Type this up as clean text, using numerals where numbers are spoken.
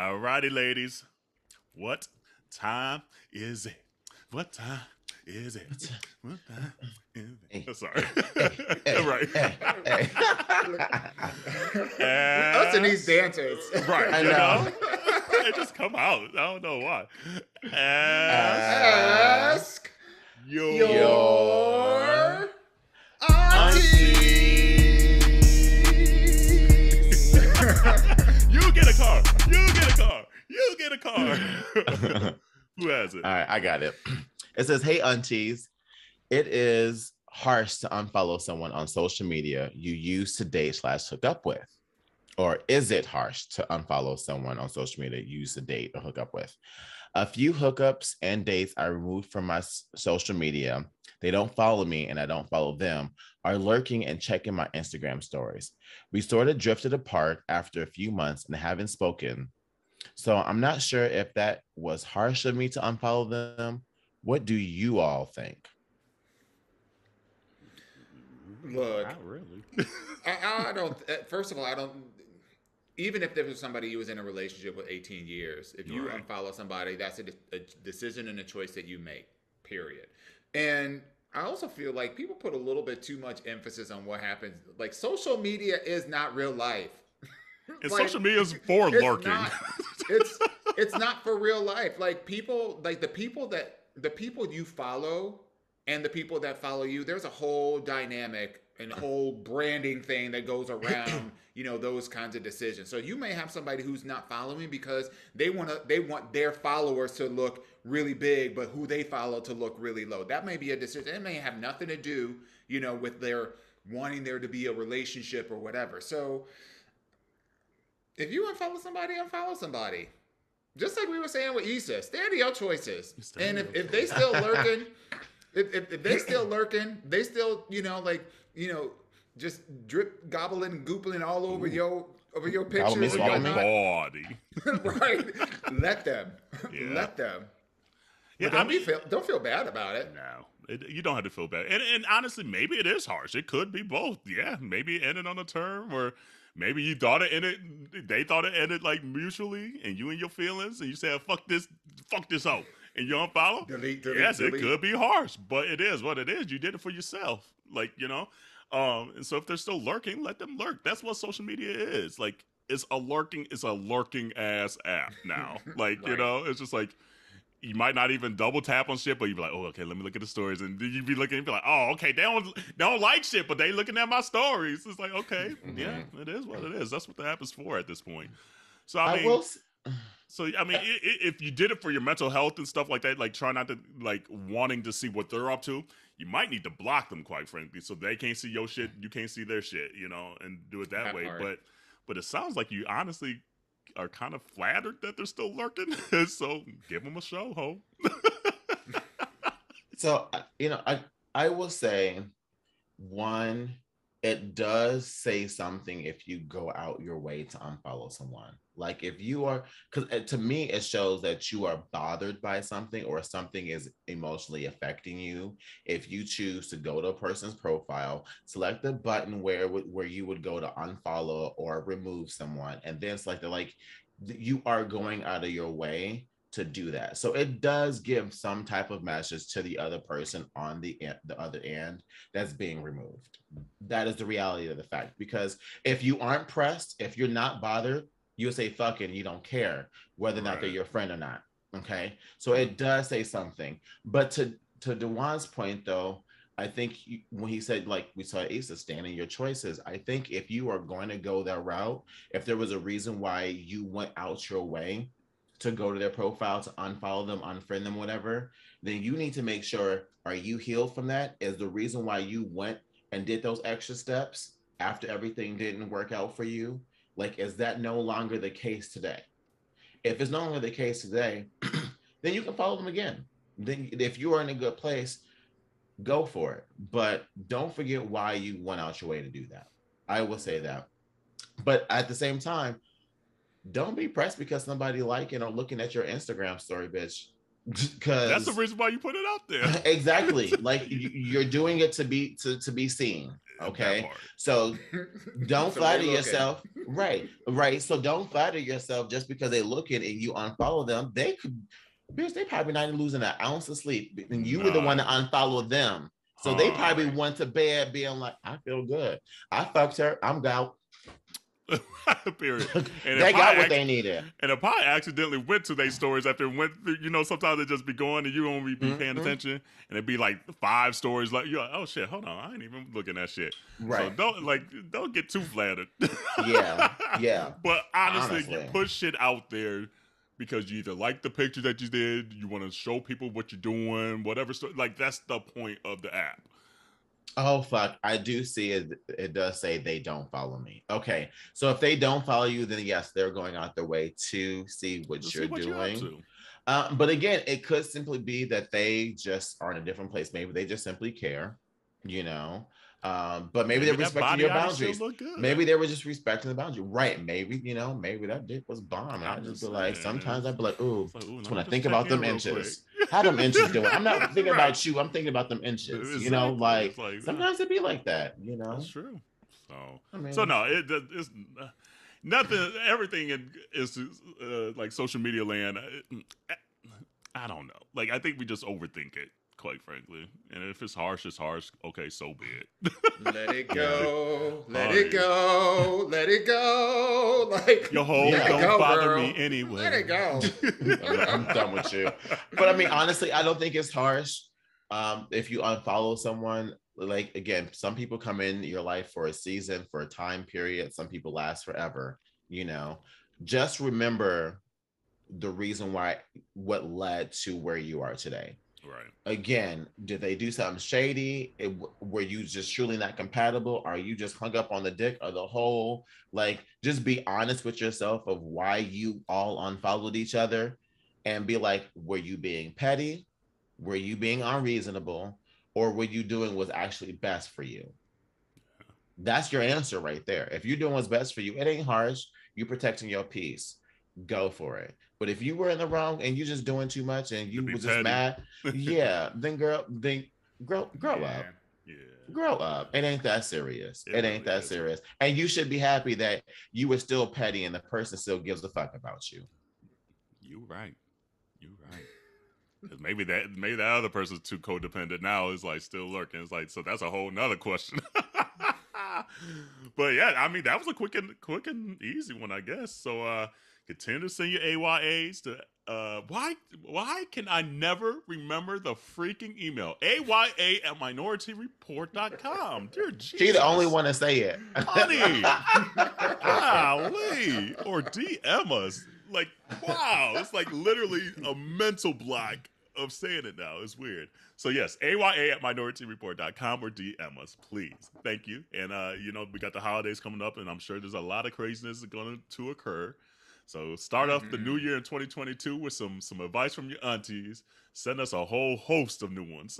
All righty, ladies. What time is it? What time is it? What time is it? Hey, Oh, sorry. hey, hey, Right. hey. Us and these Ask- dancers. Right. I You know? know. It just come out. I don't know why. Ask Ask your your Auntie. aunties. You get a car. You get a car. You get a car. Who has it? All right, I got it. It says, "Hey, aunties, it is harsh to unfollow someone on social media you used to date/hook up with. Or is it harsh to unfollow someone on social media you used to date or hook up with? A few hookups and dates I removed from my social media. They don't follow me and I don't follow them, are lurking and checking my Instagram stories. We sort of drifted apart after a few months and haven't spoken. So I'm not sure if that was harsh of me to unfollow them. What do you all think?" Look, Not really. I don't. First of all, I don't. Even if there was somebody you was in a relationship with 18 years, if you Right. unfollow somebody, that's a decision and a choice that you make. Period. And I also feel like people put a little bit too much emphasis on what happens. Like social media is not real life. And Like, social media is for it's lurking. not. It's not for real life. Like people, like the people you follow and the people that follow you. There's a whole dynamic and whole branding thing that goes around those kinds of decisions. So you may have somebody who's not following because they want their followers to look really big, but who they follow to look really low. That may be a decision. It may have nothing to do with their wanting there to be a relationship or whatever. So if you unfollow somebody. Just like we were saying with Issa, stand to your choices. Stand And to your if they still lurking, if they still lurking, they still, just drip gobbling, goopling all over your Gobble me, pictures and swallow Your me. whatnot. body. Right. Let them. Yeah. Let them. Yeah, But don't feel bad about it. no, you don't have to feel bad. And honestly, maybe it is harsh. It could be both. Yeah, maybe it ended on a term, or maybe you thought it ended. They thought it ended like mutually, and you and your feelings, and you said, fuck this out," and you unfollow. Delete, Yes, it delete. could be harsh, but it is what it is. You did it for yourself, And so if they're still lurking, let them lurk. That's what social media is. Like, it's a lurking ass app now. Like, Right. it's just like, you might not even double tap on shit, but you'd be like, "Oh, okay, let me look at the stories," and then you'd be looking, and be like, "Oh, okay, they don't like shit, but they looking at my stories." It's like, okay, yeah, it is what it is. That's what the app is for at this point. So I I mean, will. if you did it for your mental health and stuff like that, like try not to like wanting to see what they're up to, you might need to block them, quite frankly, so they can't see your shit, you can't see their shit, and do it that That way. part. But it sounds like you honestly are kind of flattered that they're still lurking. So give them a show, ho. So, I will say, one, it does say something if you go out your way to unfollow someone. Like if you are, because to me, it shows that you are bothered by something or something is emotionally affecting you. If you choose to go to a person's profile, select the button where you would go to unfollow or remove someone, and then select the like, you are going out of your way to do that. So it does give some type of message to the other person on the other end that's being removed. That is the reality of the fact. Because if you aren't pressed, if you're not bothered, you'll say fucking, you don't care whether or not they're Right. your friend or not. Okay. So it does say something. But to Dewan's point though, I think when he said, like we saw Asa, stand in your choices, I think if you are going to go that route, if there was a reason why you went out your way to go to their profile, to unfollow them, unfriend them, whatever, then you need to make sure, are you healed from that? Is the reason why you went and did those extra steps after everything didn't work out for you? Like, is that no longer the case today? If it's no longer the case today, then you can follow them again. Then if you are in a good place, go for it. But don't forget why you went out your way to do that. I will say that. But at the same time, don't be pressed because somebody liking or looking at your Instagram story, bitch. That's the because reason why you put it out there. exactly, like you're doing it to be seen. That Okay, part. so don't So they flatter looking. yourself. Right. So don't flatter yourself just because they look it and you unfollow them. They could, bitch, they probably not even losing an ounce of sleep. And you were the one that None. unfollowed them. So they probably Hi. went to bed being like, I feel good. I fucked her. I'm out. Period. And They got what they needed. and if I accidentally went to their stories after it went through, sometimes they just be going and you don't be paying Mhm. attention, and it'd be like 5 stories. Like you're like, oh shit, hold on, I ain't even looking at shit. So Right. don't get too flattered. Yeah. Yeah. But honestly, you Honestly. put shit out there because you either like the picture that you did, you want to show people what you're doing, whatever. Like that's the point of the app. Oh fuck. I do see it. It does say they don't follow me. Okay. So if they don't follow you, then yes, they're going out their way to see To what see you're what you're up doing. to. But again, it could simply be that they just are in a different place. Maybe they just simply care, you know. But maybe they're Maybe that respecting body your ought to still boundaries. look good. Maybe they were just respecting the boundary. Right. Maybe, maybe that dick was bomb. And I I'm just just be like, saying. sometimes I'd be like, ooh, It's like, ooh, just let me want to just think check about them in real quick. inches. How them inches doing? I'm not thinking Right. about you. I'm thinking about them inches. Exactly. It's Like like sometimes it be like that, that's true. So, I so mean, no, it's nothing. Everything is like social media land. I don't know. Like I think we just overthink it, quite frankly. And if it's harsh, it's harsh. Okay, so be it. Let it yeah. go. Let Oh, it yeah. go. Let it go. Like, Your hole let it Yeah. don't go, bother girl. me anyway. Let it go. I'm done with you. But I mean, honestly, I don't think it's harsh. If you unfollow someone, like again, some people come in your life for a season, for a time period. Some people last forever. You know, just remember the reason why, what led to where you are today. Right. Again, did they do something shady? Were you just truly not compatible? Are you just hung up on the dick or the whole? Like, just be honest with yourself of why you all unfollowed each other, and be like, were you being petty? Were you being unreasonable? Or were you doing what's actually best for you? That's your answer right there. If you're doing what's best for you, it ain't harsh. You're protecting your peace. Go for it. But if you were in the wrong and you're just doing too much and To you be was just petty. mad, yeah, then grow Yeah. up. Yeah. Grow up. It ain't that serious. It It ain't really that isn't. serious. And you should be happy that you were still petty and the person still gives a fuck about you. You right. You right. 'Cause maybe that other person's too codependent now is like still lurking. It's like so that's a whole nother question. But yeah, I mean that was a quick and easy one, I guess. So continue to send your AYAs to why can I never remember the freaking email? AYA@minorityReport.com. Dear She the only Jesus. one to say it. Honey. Golly. Or DM us. Like, wow. It's like literally a mental block of saying it now. It's weird. So yes, AYA@minorityReport.com or DM us, please. Thank you. And we got the holidays coming up, and I'm sure there's a lot of craziness going to occur. So start off the new year in 2022 with some advice from your aunties. Send us a whole host of new ones.